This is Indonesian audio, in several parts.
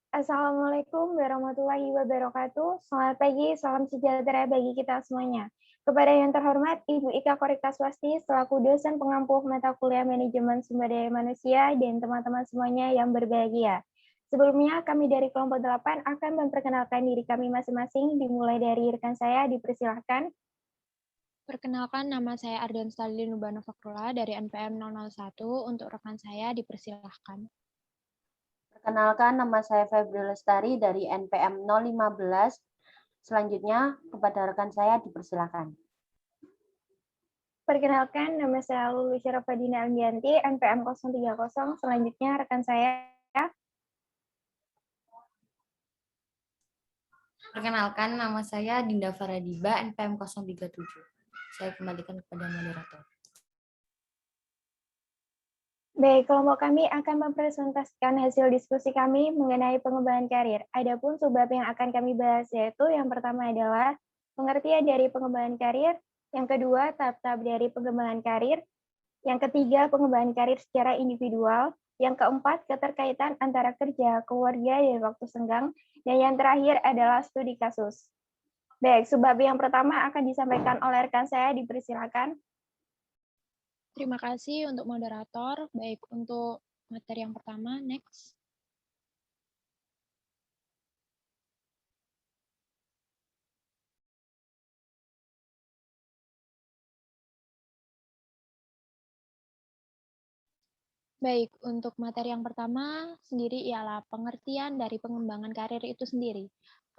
Assalamualaikum warahmatullahi wabarakatuh. Selamat pagi, salam sejahtera bagi kita semuanya. Kepada yang terhormat Ibu Ika Korita Swasti, selaku dosen pengampu mata kuliah Manajemen Sumber Daya Manusia dan teman-teman semuanya yang berbahagia. Sebelumnya, kami dari kelompok 8 akan memperkenalkan diri kami masing-masing, dimulai dari rekan saya, dipersilahkan. Perkenalkan, nama saya Ardan Stalin Nubana Fakrullah dari NPM 001. Untuk rekan saya dipersilahkan. Perkenalkan, nama saya Febri Lestari dari NPM 015. Selanjutnya, kepada rekan saya dipersilakan. Perkenalkan, nama saya Lulu Syarafadina Almianti, NPM 030. Selanjutnya, rekan saya. Perkenalkan, nama saya Dinda Faradiba, NPM 037. Saya kembalikan kepada moderator. Baik, kelompok kami akan mempresentasikan hasil diskusi kami mengenai pengembangan karir. Adapun subbab yang akan kami bahas yaitu yang pertama adalah pengertian dari pengembangan karir, yang kedua tahap-tahap dari pengembangan karir, yang ketiga pengembangan karir secara individual, yang keempat keterkaitan antara kerja, keluarga, dan waktu senggang, dan yang terakhir adalah studi kasus. Baik, subbab yang pertama akan disampaikan oleh rekan saya, dipersilakan. Terima kasih untuk moderator. Baik, untuk materi yang pertama, next. Baik, untuk materi yang pertama sendiri ialah pengertian dari pengembangan karir itu sendiri.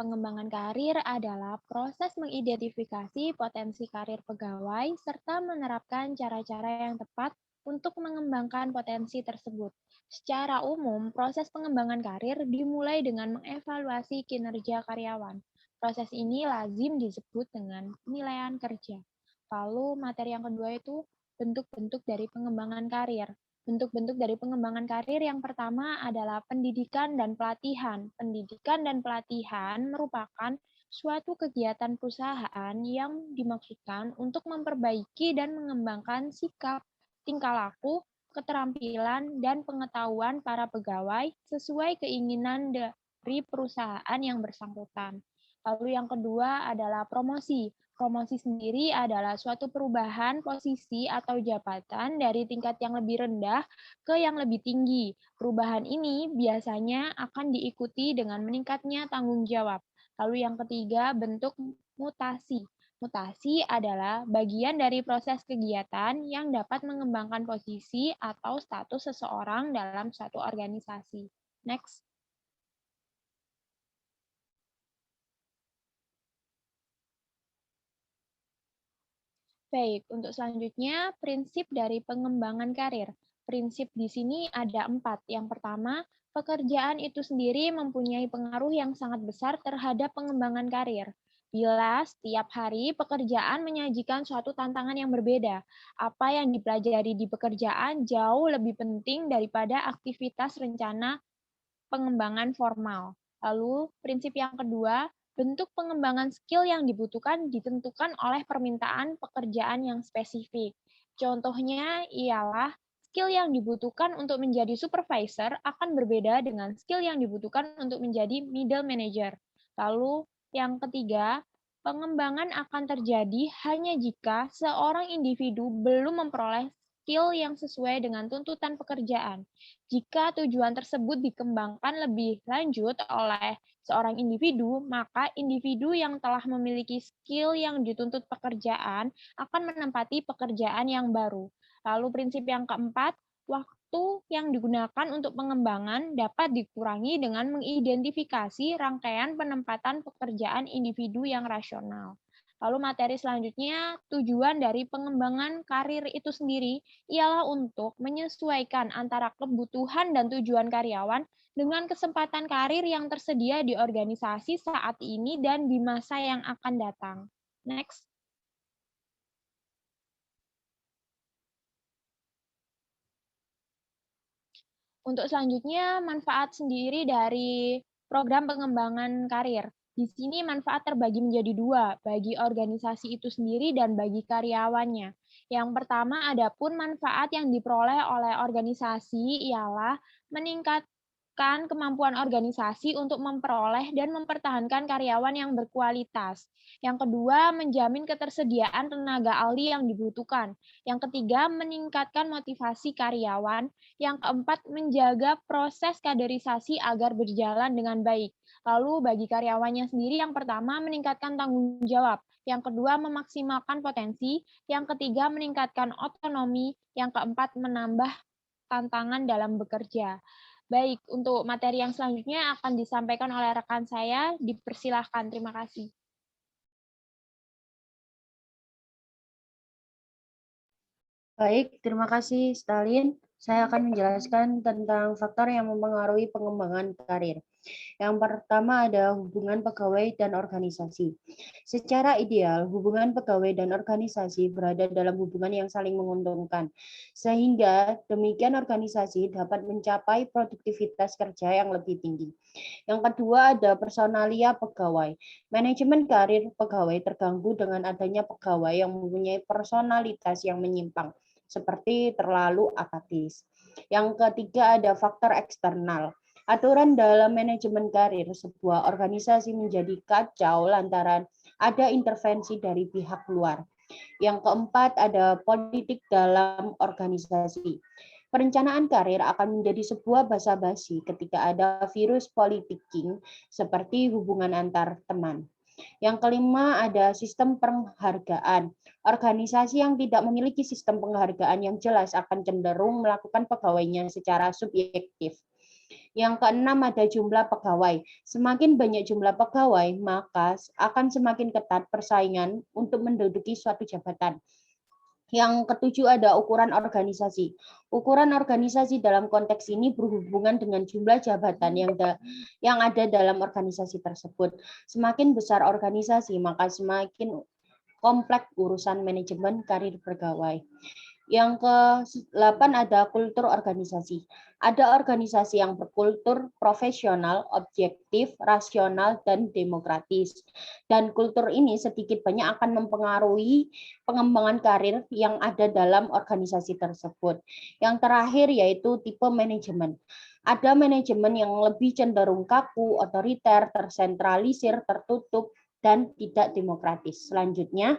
Pengembangan karir adalah proses mengidentifikasi potensi karir pegawai serta menerapkan cara-cara yang tepat untuk mengembangkan potensi tersebut. Secara umum, proses pengembangan karir dimulai dengan mengevaluasi kinerja karyawan. Proses ini lazim disebut dengan penilaian kerja. Lalu materi yang kedua itu bentuk-bentuk dari pengembangan karir. Bentuk-bentuk dari pengembangan karir yang pertama adalah pendidikan dan pelatihan. Pendidikan dan pelatihan merupakan suatu kegiatan perusahaan yang dimaksudkan untuk memperbaiki dan mengembangkan sikap, tingkah laku, keterampilan, dan pengetahuan para pegawai sesuai keinginan dari perusahaan yang bersangkutan. Lalu yang kedua adalah promosi. Promosi sendiri adalah suatu perubahan posisi atau jabatan dari tingkat yang lebih rendah ke yang lebih tinggi. Perubahan ini biasanya akan diikuti dengan meningkatnya tanggung jawab. Lalu yang ketiga, bentuk mutasi. Mutasi adalah bagian dari proses kegiatan yang dapat mengembangkan posisi atau status seseorang dalam suatu organisasi. Next. Baik, untuk selanjutnya, prinsip dari pengembangan karir. Prinsip di sini ada 4. Yang pertama, pekerjaan itu sendiri mempunyai pengaruh yang sangat besar terhadap pengembangan karir. Bila setiap hari pekerjaan menyajikan suatu tantangan yang berbeda, apa yang dipelajari di pekerjaan jauh lebih penting daripada aktivitas rencana pengembangan formal. Lalu, prinsip yang kedua, bentuk pengembangan skill yang dibutuhkan ditentukan oleh permintaan pekerjaan yang spesifik. Contohnya ialah skill yang dibutuhkan untuk menjadi supervisor akan berbeda dengan skill yang dibutuhkan untuk menjadi middle manager. Lalu, yang ketiga, pengembangan akan terjadi hanya jika seorang individu belum memperoleh skill yang sesuai dengan tuntutan pekerjaan. Jika tujuan tersebut dikembangkan lebih lanjut oleh seorang individu, maka individu yang telah memiliki skill yang dituntut pekerjaan akan menempati pekerjaan yang baru. Lalu prinsip yang keempat, waktu yang digunakan untuk pengembangan dapat dikurangi dengan mengidentifikasi rangkaian penempatan pekerjaan individu yang rasional. Lalu materi selanjutnya, tujuan dari pengembangan karir itu sendiri ialah untuk menyesuaikan antara kebutuhan dan tujuan karyawan dengan kesempatan karir yang tersedia di organisasi saat ini dan di masa yang akan datang. Next. Untuk selanjutnya, manfaat sendiri dari program pengembangan karir. Di sini manfaat terbagi menjadi dua, bagi organisasi itu sendiri dan bagi karyawannya. Yang pertama, adapun manfaat yang diperoleh oleh organisasi ialah meningkat kemampuan organisasi untuk memperoleh dan mempertahankan karyawan yang berkualitas. Yang kedua, menjamin ketersediaan tenaga ahli yang dibutuhkan. Yang ketiga, meningkatkan motivasi karyawan. Yang keempat, menjaga proses kaderisasi agar berjalan dengan baik. Lalu bagi karyawannya sendiri, yang pertama, meningkatkan tanggung jawab. Yang kedua, memaksimalkan potensi. Yang ketiga, meningkatkan otonomi. Yang keempat, menambah tantangan dalam bekerja. Baik, untuk materi yang selanjutnya akan disampaikan oleh rekan saya. Dipersilahkan, terima kasih. Baik, terima kasih Stalin. Saya akan menjelaskan tentang faktor yang mempengaruhi pengembangan karir. Yang pertama ada hubungan pegawai dan organisasi. Secara ideal, hubungan pegawai dan organisasi berada dalam hubungan yang saling menguntungkan, sehingga demikian organisasi dapat mencapai produktivitas kerja yang lebih tinggi. Yang kedua ada personalia pegawai. Manajemen karir pegawai terganggu dengan adanya pegawai yang mempunyai personalitas yang menyimpang, seperti terlalu apatis. Yang ketiga ada faktor eksternal. Aturan dalam manajemen karir sebuah organisasi menjadi kacau lantaran ada intervensi dari pihak luar. Yang keempat ada politik dalam organisasi. Perencanaan karir akan menjadi sebuah basa-basi ketika ada virus politicking seperti hubungan antar teman. Yang kelima ada sistem penghargaan. Organisasi yang tidak memiliki sistem penghargaan yang jelas akan cenderung melakukan pegawainya secara subjektif. Yang keenam ada jumlah pegawai. Semakin banyak jumlah pegawai, maka akan semakin ketat persaingan untuk menduduki suatu jabatan. Yang ketujuh ada ukuran organisasi. Ukuran organisasi dalam konteks ini berhubungan dengan jumlah jabatan yang ada dalam organisasi tersebut. Semakin besar organisasi, maka semakin kompleks urusan manajemen karir pegawai. Yang ke-8 ada kultur organisasi. Ada organisasi yang berkultur profesional, objektif, rasional, dan demokratis. Dan kultur ini sedikit banyak akan mempengaruhi pengembangan karir yang ada dalam organisasi tersebut. Yang terakhir yaitu tipe manajemen. Ada manajemen yang lebih cenderung kaku, otoriter, tersentralisir, tertutup, dan tidak demokratis. Selanjutnya,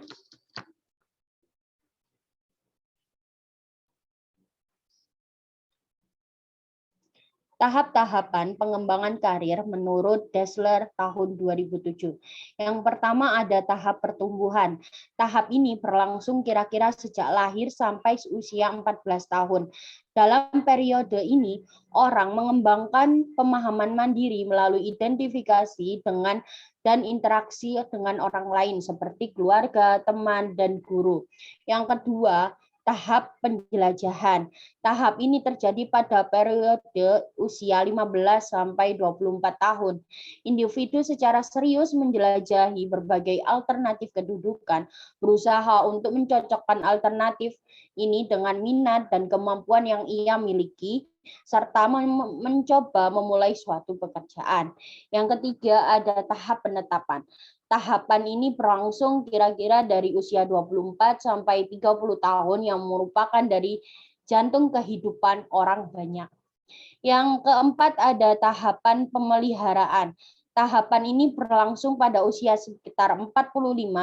tahap-tahapan pengembangan karir menurut Dassler tahun 2007. Yang pertama ada tahap pertumbuhan. Tahap ini berlangsung kira-kira sejak lahir sampai usia 14 tahun. Dalam periode ini, orang mengembangkan pemahaman mandiri melalui identifikasi dengan dan interaksi dengan orang lain seperti keluarga, teman, dan guru. Yang kedua, tahap penjelajahan. Tahap ini terjadi pada periode usia 15 sampai 24 tahun. Individu secara serius menjelajahi berbagai alternatif kedudukan, berusaha untuk mencocokkan alternatif ini dengan minat dan kemampuan yang ia miliki, serta mencoba memulai suatu pekerjaan. Yang ketiga ada tahap penetapan. Tahapan ini berlangsung kira-kira dari usia 24 sampai 30 tahun yang merupakan dari jantung kehidupan orang banyak. Yang keempat ada tahapan pemeliharaan. Tahapan ini berlangsung pada usia sekitar 45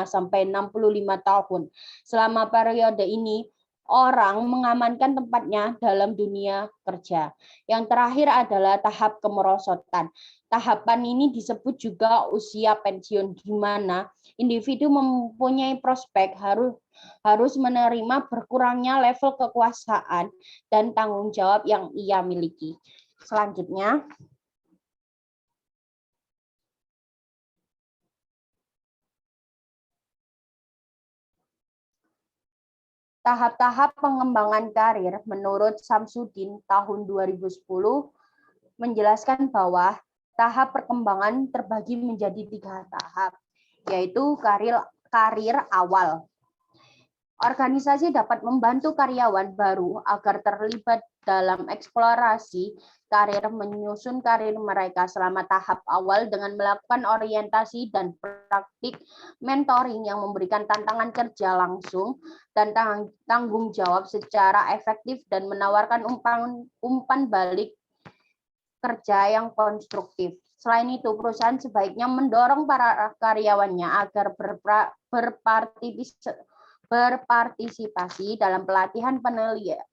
sampai 65 tahun. Selama periode ini, orang mengamankan tempatnya dalam dunia kerja. Yang terakhir adalah tahap kemerosotan. Tahapan ini disebut juga usia pensiun, di mana individu mempunyai prospek harus menerima berkurangnya level kekuasaan dan tanggung jawab yang ia miliki. Selanjutnya, tahap-tahap pengembangan karir menurut Samsudin tahun 2010 menjelaskan bahwa tahap perkembangan terbagi menjadi 3 tahap, yaitu karir awal. Organisasi dapat membantu karyawan baru agar terlibat dalam eksplorasi karir, menyusun karir mereka selama tahap awal dengan melakukan orientasi dan praktik mentoring yang memberikan tantangan kerja langsung dan tanggung jawab secara efektif dan menawarkan umpan balik kerja yang konstruktif. Selain itu, perusahaan sebaiknya mendorong para karyawannya agar berpartisipasi dalam pelatihan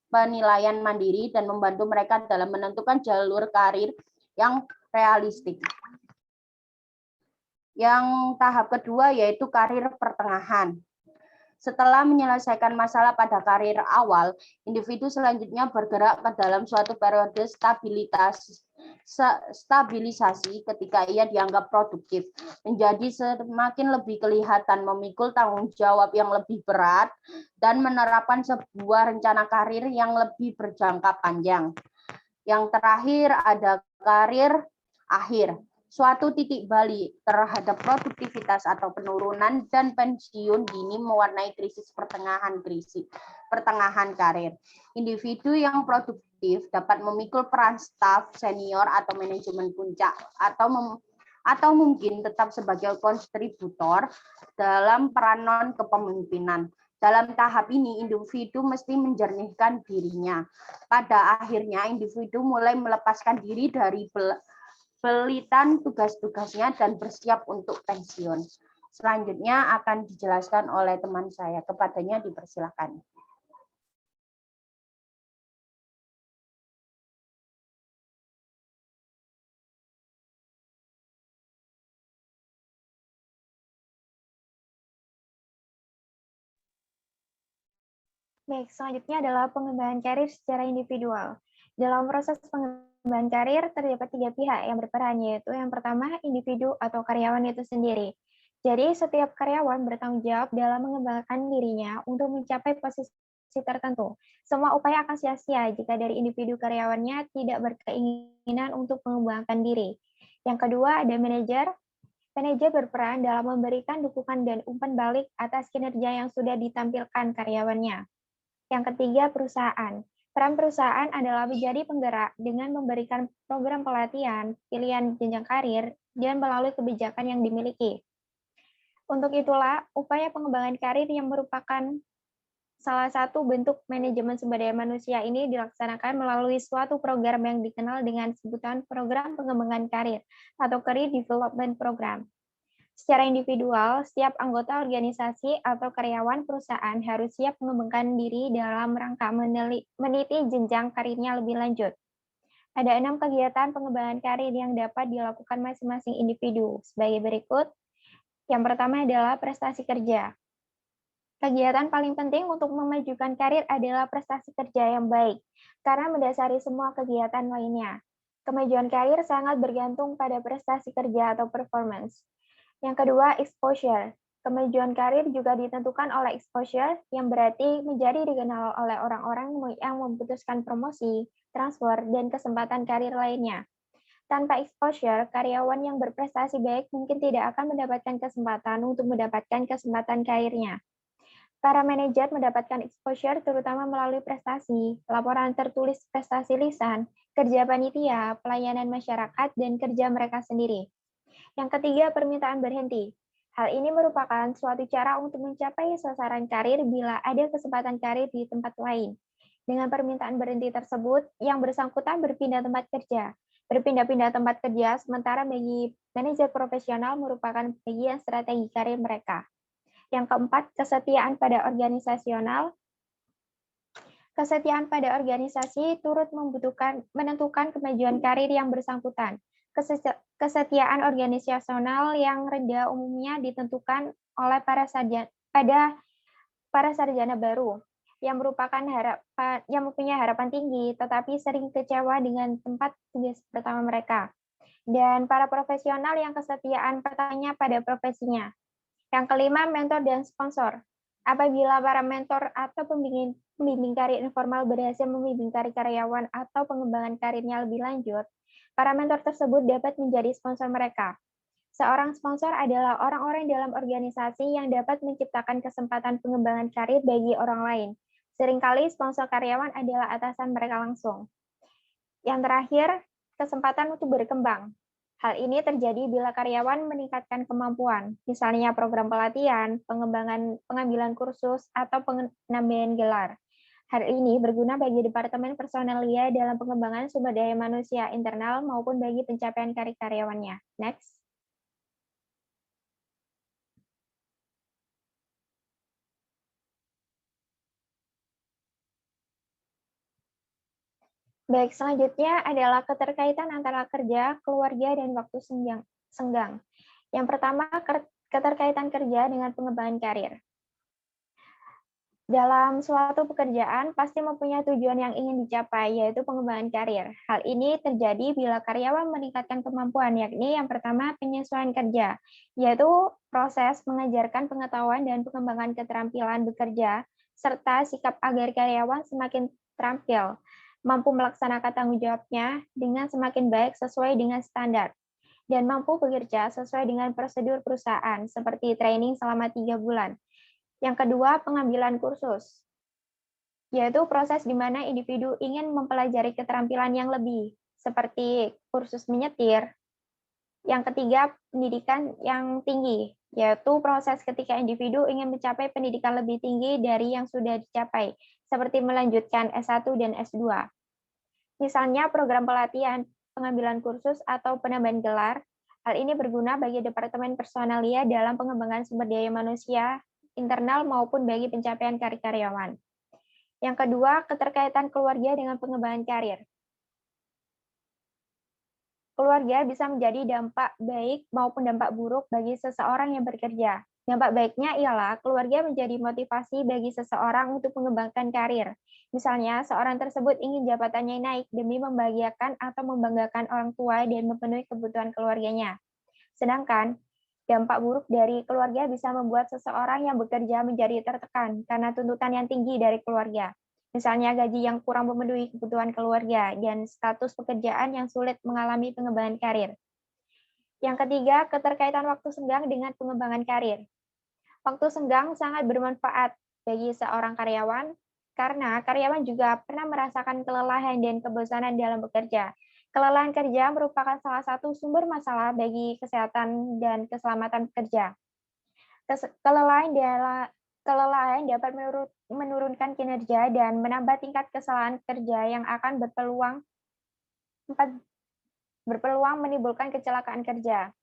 penilaian mandiri dan membantu mereka dalam menentukan jalur karir yang realistik. Yang tahap kedua yaitu karir pertengahan. Setelah menyelesaikan masalah pada karir awal, individu selanjutnya bergerak ke dalam suatu periode stabilisasi ketika ia dianggap produktif, menjadi semakin lebih kelihatan memikul tanggung jawab yang lebih berat dan menerapkan sebuah rencana karir yang lebih berjangka panjang. Yang terakhir ada karir akhir. Suatu titik balik terhadap produktivitas atau penurunan dan pensiun dini mewarnai krisis pertengahan karir. Individu yang produktif dapat memikul peran staf, senior, atau manajemen puncak, atau mungkin tetap sebagai kontributor dalam peran non-kepemimpinan. Dalam tahap ini, individu mesti menjernihkan dirinya. Pada akhirnya, individu mulai melepaskan diri dari pelitan tugas-tugasnya dan bersiap untuk pensiun. Selanjutnya akan dijelaskan oleh teman saya. Kepadanya dipersilakan. Baik, selanjutnya adalah pengembangan karir secara individual. Dalam proses pengembangan karir, terdapat 3 pihak yang berperan, yaitu yang pertama, individu atau karyawan itu sendiri. Jadi, setiap karyawan bertanggung jawab dalam mengembangkan dirinya untuk mencapai posisi tertentu. Semua upaya akan sia-sia jika dari individu karyawannya tidak berkeinginan untuk mengembangkan diri. Yang kedua, ada manajer. Manajer berperan dalam memberikan dukungan dan umpan balik atas kinerja yang sudah ditampilkan karyawannya. Yang ketiga, perusahaan. Peran perusahaan adalah menjadi penggerak dengan memberikan program pelatihan, pilihan jenjang karir, dan melalui kebijakan yang dimiliki. Untuk itulah, upaya pengembangan karir yang merupakan salah satu bentuk manajemen sumber daya manusia ini dilaksanakan melalui suatu program yang dikenal dengan sebutan program pengembangan karir atau Career Development Program. Secara individual, setiap anggota organisasi atau karyawan perusahaan harus siap mengembangkan diri dalam rangka meniti jenjang karirnya lebih lanjut. Ada 6 kegiatan pengembangan karir yang dapat dilakukan masing-masing individu sebagai berikut. Yang pertama adalah prestasi kerja. Kegiatan paling penting untuk memajukan karir adalah prestasi kerja yang baik, karena mendasari semua kegiatan lainnya. Kemajuan karir sangat bergantung pada prestasi kerja atau performance. Yang kedua, exposure. Kemajuan karir juga ditentukan oleh exposure, yang berarti menjadi dikenal oleh orang-orang yang memutuskan promosi, transfer, dan kesempatan karir lainnya. Tanpa exposure, karyawan yang berprestasi baik mungkin tidak akan mendapatkan kesempatan untuk mendapatkan kesempatan karirnya. Para manajer mendapatkan exposure terutama melalui prestasi, laporan tertulis prestasi lisan, kerja panitia, pelayanan masyarakat, dan kerja mereka sendiri. Yang ketiga, permintaan berhenti. Hal ini merupakan suatu cara untuk mencapai sasaran karir bila ada kesempatan karir di tempat lain. Dengan permintaan berhenti tersebut, yang bersangkutan berpindah tempat kerja. Berpindah-pindah tempat kerja, sementara bagi manajer profesional merupakan bagian strategi karir mereka. Yang keempat, kesetiaan pada organisasional. Kesetiaan pada organisasi turut menentukan kemajuan karir yang bersangkutan. Kesetiaan organisasional yang rendah umumnya ditentukan oleh para sarjana baru yang mempunyai harapan tinggi tetapi sering kecewa dengan tempat tugas pertama mereka, dan para profesional yang kesetiaan pertamanya pada profesinya. Yang kelima, mentor dan sponsor. Apabila para mentor atau pembimbing karir informal berhasil membimbing karir karyawan atau pengembangan karirnya lebih lanjut, para mentor tersebut dapat menjadi sponsor mereka. Seorang sponsor adalah orang-orang dalam organisasi yang dapat menciptakan kesempatan pengembangan karir bagi orang lain. Seringkali sponsor karyawan adalah atasan mereka langsung. Yang terakhir, kesempatan untuk berkembang. Hal ini terjadi bila karyawan meningkatkan kemampuan, misalnya program pelatihan, pengambilan kursus, atau penambahan gelar. Hal ini berguna bagi Departemen Personalia dalam pengembangan sumber daya manusia internal maupun bagi pencapaian karir karyawannya. Next. Baik, selanjutnya adalah keterkaitan antara kerja, keluarga, dan waktu senggang. Yang pertama, keterkaitan kerja dengan pengembangan karir. Dalam suatu pekerjaan, pasti mempunyai tujuan yang ingin dicapai, yaitu pengembangan karir. Hal ini terjadi bila karyawan meningkatkan kemampuan, yakni yang pertama, penyesuaian kerja, yaitu proses mengajarkan pengetahuan dan pengembangan keterampilan bekerja, serta sikap agar karyawan semakin terampil, mampu melaksanakan tanggung jawabnya dengan semakin baik sesuai dengan standar, dan mampu bekerja sesuai dengan prosedur perusahaan, seperti training selama 3 bulan. Yang kedua, pengambilan kursus, yaitu proses di mana individu ingin mempelajari keterampilan yang lebih, seperti kursus menyetir. Yang ketiga, pendidikan yang tinggi, yaitu proses ketika individu ingin mencapai pendidikan lebih tinggi dari yang sudah dicapai, seperti melanjutkan S1 dan S2. Misalnya program pelatihan, pengambilan kursus, atau penambahan gelar. Hal ini berguna bagi Departemen Personalia dalam pengembangan sumber daya manusia internal maupun bagi pencapaian karir karyawan. Yang kedua, keterkaitan keluarga dengan pengembangan karir. Keluarga bisa menjadi dampak baik maupun dampak buruk bagi seseorang yang bekerja. Dampak baiknya ialah keluarga menjadi motivasi bagi seseorang untuk mengembangkan karir. Misalnya, seorang tersebut ingin jabatannya naik demi membahagiakan atau membanggakan orang tua dan memenuhi kebutuhan keluarganya. Sedangkan, dampak buruk dari keluarga bisa membuat seseorang yang bekerja menjadi tertekan karena tuntutan yang tinggi dari keluarga. Misalnya gaji yang kurang memenuhi kebutuhan keluarga dan status pekerjaan yang sulit mengalami pengembangan karir. Yang ketiga, keterkaitan waktu senggang dengan pengembangan karir. Waktu senggang sangat bermanfaat bagi seorang karyawan karena karyawan juga pernah merasakan kelelahan dan kebosanan dalam bekerja. Kelelahan kerja merupakan salah satu sumber masalah bagi kesehatan dan keselamatan pekerja. Kelelahan dapat menurunkan kinerja dan menambah tingkat kesalahan kerja yang akan berpeluang menimbulkan kecelakaan kerja.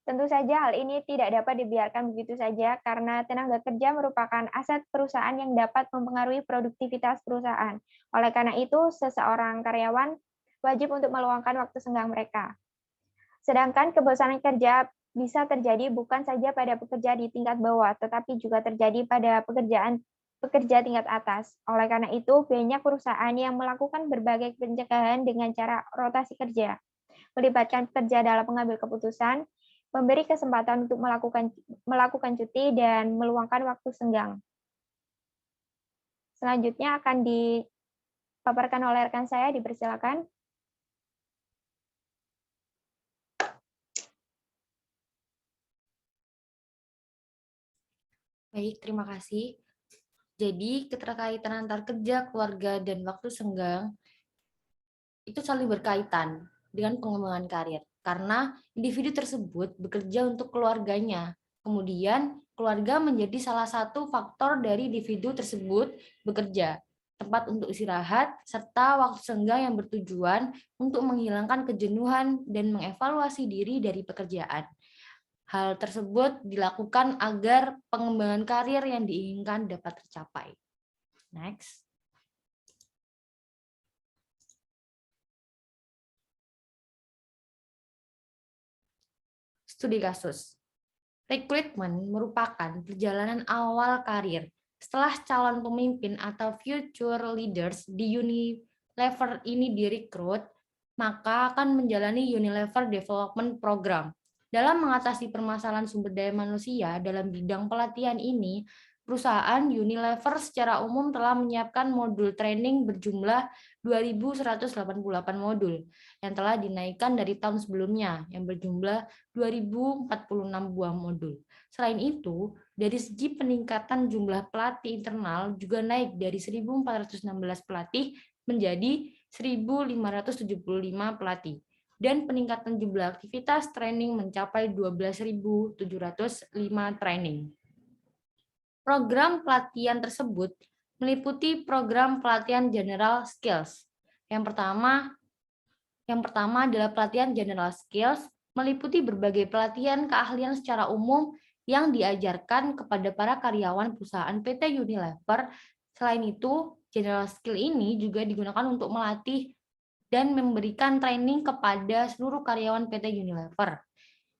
Tentu saja hal ini tidak dapat dibiarkan begitu saja karena tenaga kerja merupakan aset perusahaan yang dapat mempengaruhi produktivitas perusahaan. Oleh karena itu, seseorang karyawan wajib untuk meluangkan waktu senggang mereka. Sedangkan kebosanan kerja bisa terjadi bukan saja pada pekerja di tingkat bawah, tetapi juga terjadi pada pekerja tingkat atas. Oleh karena itu, banyak perusahaan yang melakukan berbagai pencegahan dengan cara rotasi kerja, melibatkan pekerja dalam mengambil keputusan, memberi kesempatan untuk melakukan cuti, dan meluangkan waktu senggang. Selanjutnya akan dipaparkan oleh rekan saya, dipersilakan. Baik, terima kasih. Jadi, keterkaitan antar kerja, keluarga, dan waktu senggang itu saling berkaitan dengan pengembangan karir. Karena individu tersebut bekerja untuk keluarganya. Kemudian, keluarga menjadi salah satu faktor dari individu tersebut bekerja. Tempat untuk istirahat, serta waktu senggang yang bertujuan untuk menghilangkan kejenuhan dan mengevaluasi diri dari pekerjaan. Hal tersebut dilakukan agar pengembangan karir yang diinginkan dapat tercapai. Next. Studi kasus. Rekrutmen merupakan perjalanan awal karir. Setelah calon pemimpin atau future leaders di Unilever ini direkrut, maka akan menjalani Unilever Development Program. Dalam mengatasi permasalahan sumber daya manusia dalam bidang pelatihan ini, perusahaan Unilever secara umum telah menyiapkan modul training berjumlah 2.188 modul yang telah dinaikkan dari tahun sebelumnya yang berjumlah 2.046 buah modul. Selain itu, dari segi peningkatan jumlah pelatih internal juga naik dari 1.416 pelatih menjadi 1.575 pelatih. Dan peningkatan jumlah aktivitas training mencapai 12.705 training. Program pelatihan tersebut meliputi program pelatihan general skills. Yang pertama adalah pelatihan general skills, meliputi berbagai pelatihan keahlian secara umum yang diajarkan kepada para karyawan perusahaan PT Unilever. Selain itu, general skill ini juga digunakan untuk melatih dan memberikan training kepada seluruh karyawan PT Unilever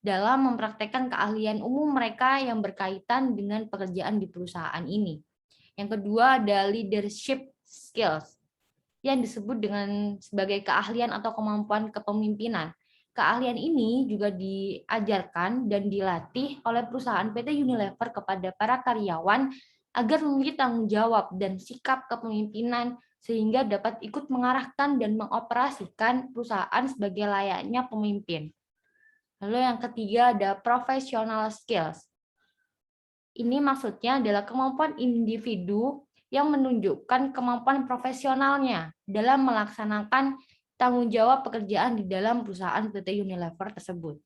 dalam mempraktekkan keahlian umum mereka yang berkaitan dengan pekerjaan di perusahaan ini. Yang kedua ada leadership skills yang disebut dengan sebagai keahlian atau kemampuan kepemimpinan. Keahlian ini juga diajarkan dan dilatih oleh perusahaan PT Unilever kepada para karyawan agar memiliki tanggung jawab dan sikap kepemimpinan sehingga dapat ikut mengarahkan dan mengoperasikan perusahaan sebagai layaknya pemimpin. Lalu yang ketiga ada professional skills. Ini maksudnya adalah kemampuan individu yang menunjukkan kemampuan profesionalnya dalam melaksanakan tanggung jawab pekerjaan di dalam perusahaan PT Unilever tersebut.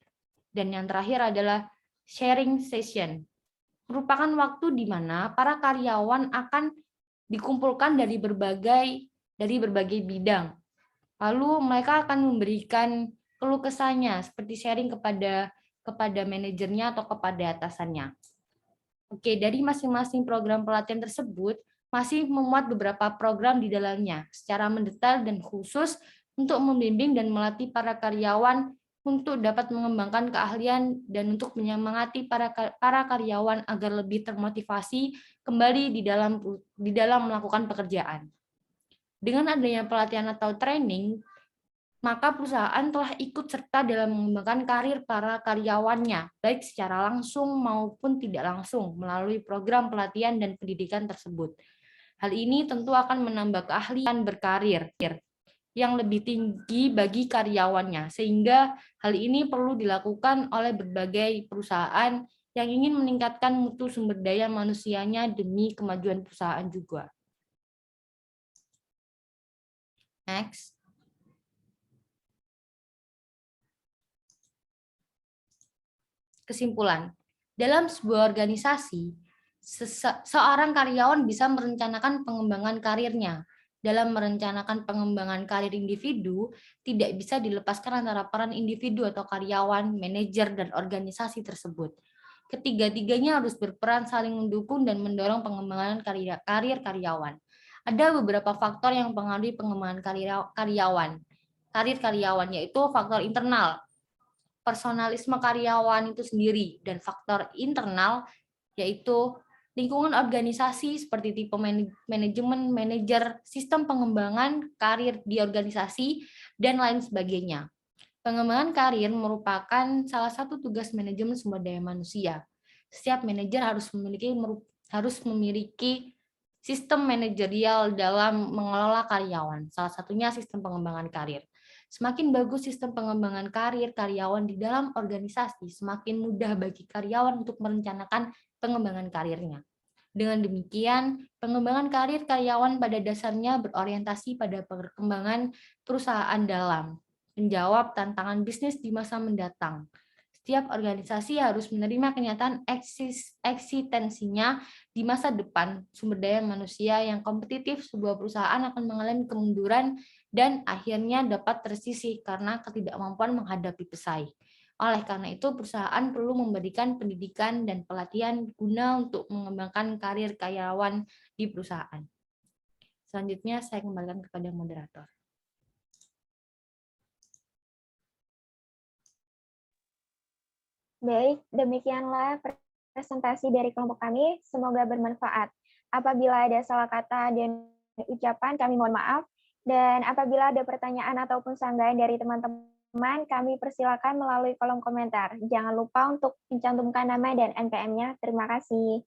Dan yang terakhir adalah sharing session. Merupakan waktu di mana para karyawan akan dikumpulkan dari berbagai bidang. Lalu mereka akan memberikan keluh kesahnya seperti sharing kepada manajernya atau kepada atasannya. Oke, dari masing-masing program pelatihan tersebut masih memuat beberapa program di dalamnya secara mendetail dan khusus untuk membimbing dan melatih para karyawan untuk dapat mengembangkan keahlian dan untuk menyemangati para karyawan agar lebih termotivasi kembali di dalam melakukan pekerjaan. Dengan adanya pelatihan atau training, maka perusahaan telah ikut serta dalam mengembangkan karir para karyawannya, baik secara langsung maupun tidak langsung melalui program pelatihan dan pendidikan tersebut. Hal ini tentu akan menambah keahlian berkarir yang lebih tinggi bagi karyawannya, sehingga hal ini perlu dilakukan oleh berbagai perusahaan yang ingin meningkatkan mutu sumber daya manusianya demi kemajuan perusahaan juga. Next. Kesimpulan, dalam sebuah organisasi, seorang karyawan bisa merencanakan pengembangan karirnya. Dalam merencanakan pengembangan karir individu, tidak bisa dilepaskan antara peran individu atau karyawan, manajer, dan organisasi tersebut. Ketiga-tiganya harus berperan saling mendukung dan mendorong pengembangan karir karyawan. Ada beberapa faktor yang mempengaruhi pengembangan karyawan. Karir karyawan yaitu faktor internal, personalisme karyawan itu sendiri, dan faktor internal yaitu lingkungan organisasi seperti tipe manajemen, manajer, sistem pengembangan karir di organisasi, dan lain sebagainya. Pengembangan karir merupakan salah satu tugas manajemen sumber daya manusia. Setiap manajer harus memiliki sistem manajerial dalam mengelola karyawan, salah satunya sistem pengembangan karir. Semakin bagus sistem pengembangan karir karyawan di dalam organisasi, semakin mudah bagi karyawan untuk merencanakan pengembangan karirnya. Dengan demikian, pengembangan karir karyawan pada dasarnya berorientasi pada perkembangan perusahaan dalam menjawab tantangan bisnis di masa mendatang. Setiap organisasi harus menerima kenyataan eksistensinya di masa depan. Sumber daya manusia yang kompetitif, sebuah perusahaan akan mengalami kemunduran dan akhirnya dapat tersisih karena ketidakmampuan menghadapi pesaing. Oleh karena itu, perusahaan perlu memberikan pendidikan dan pelatihan guna untuk mengembangkan karir karyawan di perusahaan. Selanjutnya, saya kembalikan kepada moderator. Baik, demikianlah presentasi dari kelompok kami. Semoga bermanfaat. Apabila ada salah kata dan ucapan, kami mohon maaf. Dan apabila ada pertanyaan ataupun sanggahan dari teman-teman, kami persilakan melalui kolom komentar. Jangan lupa untuk mencantumkan nama dan NPM-nya. Terima kasih.